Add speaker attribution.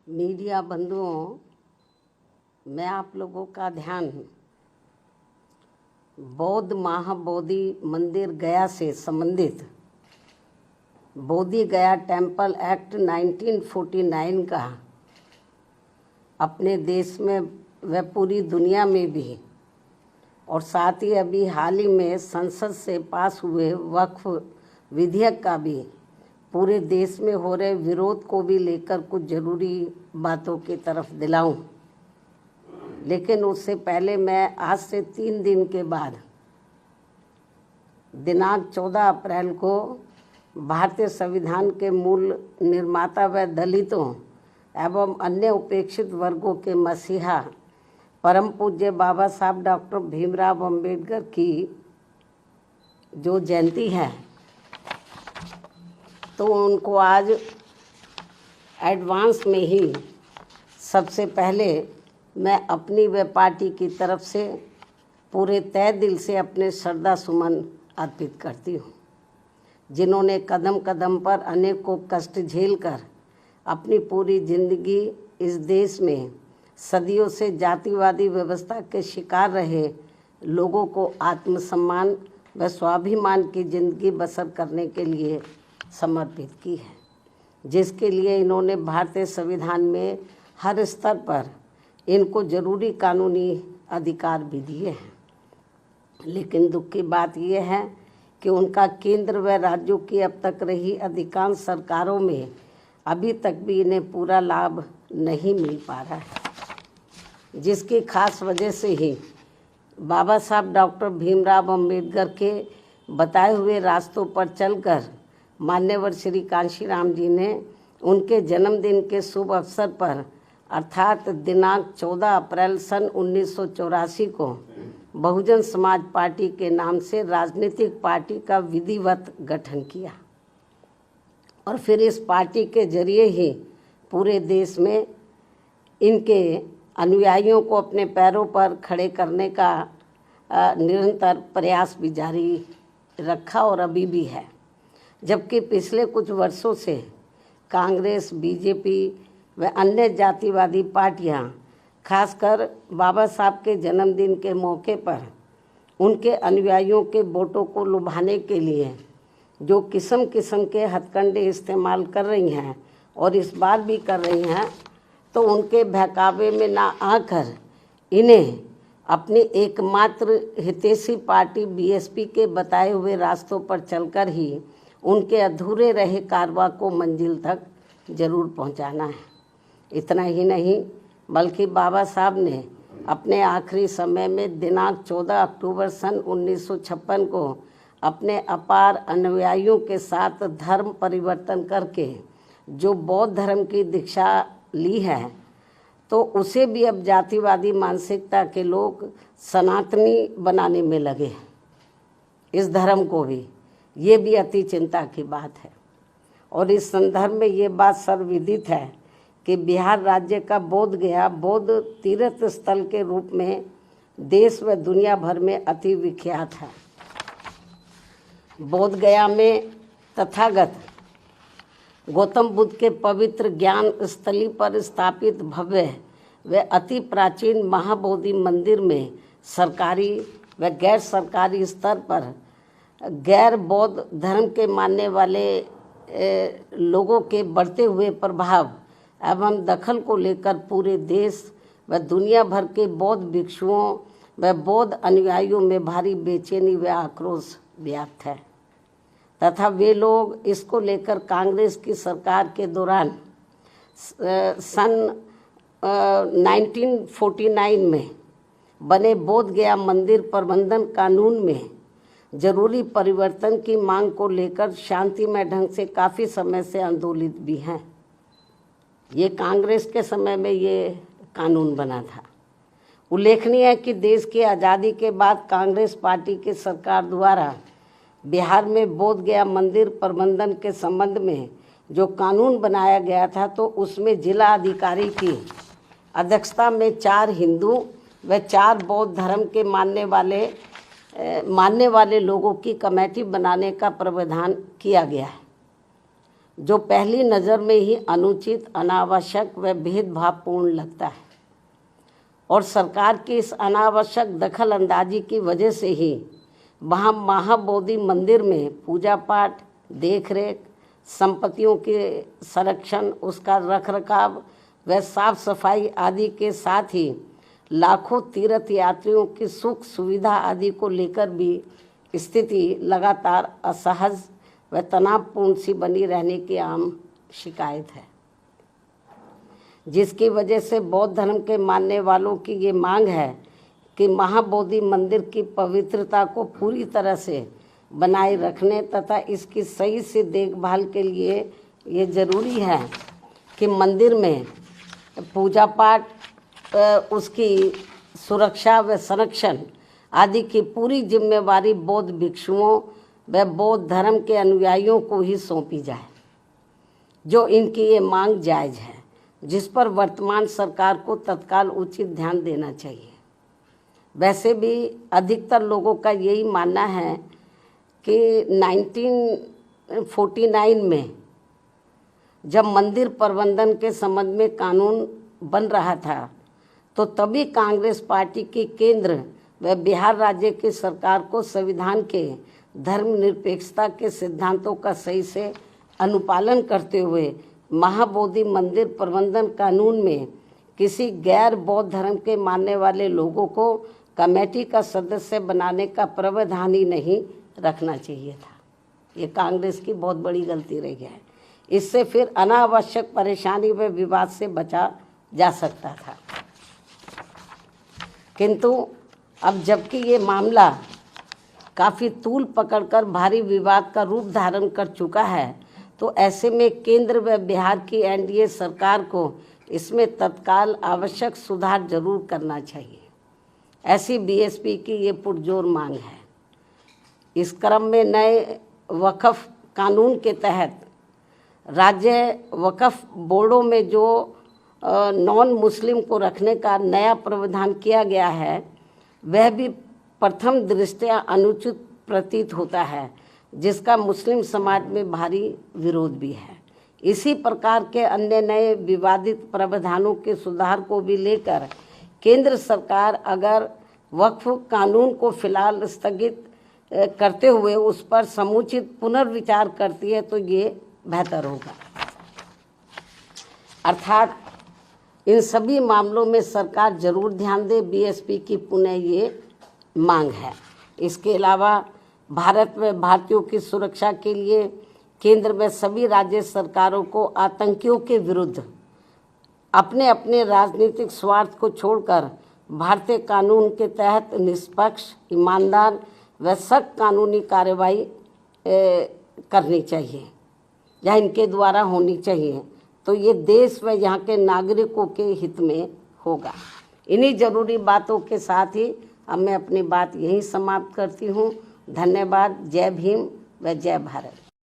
Speaker 1: Media बंधुओं, मैं आप लोगों का ध्यान बौद्ध महाबोधि मंदिर गया से संबंधित बोधि गया टेम्पल एक्ट 1949 का अपने देश में व पूरी दुनिया में भी और साथ ही अभी हाल ही में संसद से पास हुए वक्फ विधेयक का भी पूरे देश में हो रहे विरोध को भी लेकर कुछ ज़रूरी बातों की तरफ दिलाऊं। लेकिन उससे पहले मैं आज से 3 दिन के बाद दिनांक 14 अप्रैल को भारतीय संविधान के मूल निर्माता व दलितों एवं अन्य उपेक्षित वर्गों के मसीहा परम पूज्य बाबा साहब डॉक्टर भीमराव अंबेडकर की जो जयंती है, तो उनको आज एडवांस में ही सबसे पहले मैं अपनी व पार्टी की तरफ से पूरे तहे दिल से अपने श्रद्धा सुमन अर्पित करती हूँ, जिन्होंने कदम कदम पर अनेकों कष्ट झेलकर अपनी पूरी जिंदगी इस देश में सदियों से जातिवादी व्यवस्था के शिकार रहे लोगों को आत्मसम्मान व स्वाभिमान की जिंदगी बसर करने के लिए समर्पित की है, जिसके लिए इन्होंने भारतीय संविधान में हर स्तर पर इनको जरूरी कानूनी अधिकार भी दिए हैं। लेकिन दुख की बात यह है कि उनका केंद्र व राज्यों की अब तक रही अधिकांश सरकारों में अभी तक भी इन्हें पूरा लाभ नहीं मिल पा रहा है, जिसकी खास वजह से ही बाबा साहब डॉक्टर भीमराव अंबेडकर के बताए हुए रास्तों पर चलकर मान्यवर श्री कांशीराम जी ने उनके जन्मदिन के शुभ अवसर पर अर्थात दिनांक 14 अप्रैल सन 1984 को बहुजन समाज पार्टी के नाम से राजनीतिक पार्टी का विधिवत गठन किया और फिर इस पार्टी के जरिए ही पूरे देश में इनके अनुयायियों को अपने पैरों पर खड़े करने का निरंतर प्रयास भी जारी रखा और अभी भी है। जबकि पिछले कुछ वर्षों से कांग्रेस, बीजेपी व अन्य जातिवादी पार्टियां खासकर बाबा साहब के जन्मदिन के मौके पर उनके अनुयायियों के वोटों को लुभाने के लिए जो किस्म किस्म के हथकंडे इस्तेमाल कर रही हैं और इस बार भी कर रही हैं, तो उनके बहकावे में ना आकर इन्हें अपनी एकमात्र हितैषी पार्टी बीएसपी के बताए हुए रास्तों पर चलकर ही उनके अधूरे रहे कारवां को मंजिल तक जरूर पहुंचाना है। इतना ही नहीं बल्कि बाबा साहब ने अपने आखिरी समय में दिनांक 14 अक्टूबर सन 1956 को अपने अपार अनुयायियों के साथ धर्म परिवर्तन करके जो बौद्ध धर्म की दीक्षा ली है, तो उसे भी अब जातिवादी मानसिकता के लोग सनातनी बनाने में लगे। इस धर्म को भी, ये भी अति चिंता की बात है। और इस संदर्भ में ये बात सर्वविदित है कि बिहार राज्य का बोध गया बौद्ध तीर्थ स्थल के रूप में देश व दुनिया भर में अति विख्यात है। बोध गया में तथागत गौतम बुद्ध के पवित्र ज्ञान स्थली पर स्थापित भव्य व अति प्राचीन महाबोधि मंदिर में सरकारी व गैर सरकारी स्तर पर गैर बौद्ध धर्म के मानने वाले लोगों के बढ़ते हुए प्रभाव एवं दखल को लेकर पूरे देश व दुनिया भर के बौद्ध भिक्षुओं व बौद्ध अनुयायियों में भारी बेचैनी व आक्रोश व्याप्त है तथा वे लोग इसको लेकर कांग्रेस की सरकार के दौरान सन 1949 में बने बोध गया मंदिर प्रबंधन कानून में जरूरी परिवर्तन की मांग को लेकर शांतिमय ढंग से काफ़ी समय से आंदोलित भी हैं। ये कांग्रेस के समय में ये कानून बना था। उल्लेखनीय है कि देश की आज़ादी के बाद कांग्रेस पार्टी की सरकार द्वारा बिहार में बोध गया मंदिर प्रबंधन के संबंध में जो कानून बनाया गया था, तो उसमें जिला अधिकारी की अध्यक्षता में 4 हिंदू व 4 बौद्ध धर्म के मानने वाले लोगों की कमेटी बनाने का प्रावधान किया गया है। जो पहली नज़र में ही अनुचित, अनावश्यक व भेदभावपूर्ण लगता है। और सरकार की इस अनावश्यक दखल अंदाजी की वजह से ही वहाँ महाबोधि मंदिर में पूजा पाठ, देखरेख, संपत्तियों के संरक्षण, उसका रखरखाव व साफ सफाई आदि के साथ ही लाखों तीर्थ यात्रियों की सुख सुविधा आदि को लेकर भी स्थिति लगातार असहज व तनावपूर्ण सी बनी रहने की आम शिकायत है, जिसकी वजह से बौद्ध धर्म के मानने वालों की ये मांग है कि महाबोधि मंदिर की पवित्रता को पूरी तरह से बनाए रखने तथा इसकी सही से देखभाल के लिए ये जरूरी है कि मंदिर में पूजा पाठ, उसकी सुरक्षा व संरक्षण आदि की पूरी जिम्मेवारी बौद्ध भिक्षुओं व बौद्ध धर्म के अनुयायियों को ही सौंपी जाए, जो इनकी ये मांग जायज़ है, जिस पर वर्तमान सरकार को तत्काल उचित ध्यान देना चाहिए। वैसे भी अधिकतर लोगों का यही मानना है कि 1949 में जब मंदिर प्रबंधन के संबंध में कानून बन रहा था तो तभी कांग्रेस पार्टी की केंद्र व बिहार राज्य की सरकार को संविधान के धर्मनिरपेक्षता के सिद्धांतों का सही से अनुपालन करते हुए महाबोधि मंदिर प्रबंधन कानून में किसी गैर बौद्ध धर्म के मानने वाले लोगों को कमेटी का सदस्य बनाने का प्रावधान ही नहीं रखना चाहिए था। ये कांग्रेस की बहुत बड़ी गलती रही है। इससे फिर अनावश्यक परेशानी व विवाद से बचा जा सकता था। किंतु अब जबकि ये मामला काफ़ी तूल पकड़कर भारी विवाद का रूप धारण कर चुका है, तो ऐसे में केंद्र व बिहार की एनडीए सरकार को इसमें तत्काल आवश्यक सुधार जरूर करना चाहिए, ऐसी बीएसपी की ये पुरजोर मांग है। इस क्रम में नए वक्फ कानून के तहत राज्य वक्फ बोर्डों में जो नॉन मुस्लिम को रखने का नया प्रावधान किया गया है, वह भी प्रथम दृष्टया अनुचित प्रतीत होता है, जिसका मुस्लिम समाज में भारी विरोध भी है। इसी प्रकार के अन्य नए विवादित प्रावधानों के सुधार को भी लेकर केंद्र सरकार अगर वक्फ कानून को फिलहाल स्थगित करते हुए उस पर समुचित पुनर्विचार करती है तो ये बेहतर होगा। अर्थात इन सभी मामलों में सरकार जरूर ध्यान दे, बीएसपी की पुनः ये मांग है। इसके अलावा भारत में भारतीयों की सुरक्षा के लिए केंद्र में सभी राज्य सरकारों को आतंकियों के विरुद्ध अपने अपने राजनीतिक स्वार्थ को छोड़कर भारतीय कानून के तहत निष्पक्ष, ईमानदार व सख्त कानूनी कार्रवाई करनी चाहिए या इनके द्वारा होनी चाहिए, तो ये देश व यहाँ के नागरिकों के हित में होगा। इन्हीं जरूरी बातों के साथ ही अब मैं अपनी बात यहीं समाप्त करती हूँ। धन्यवाद। जय भीम व जय भारत।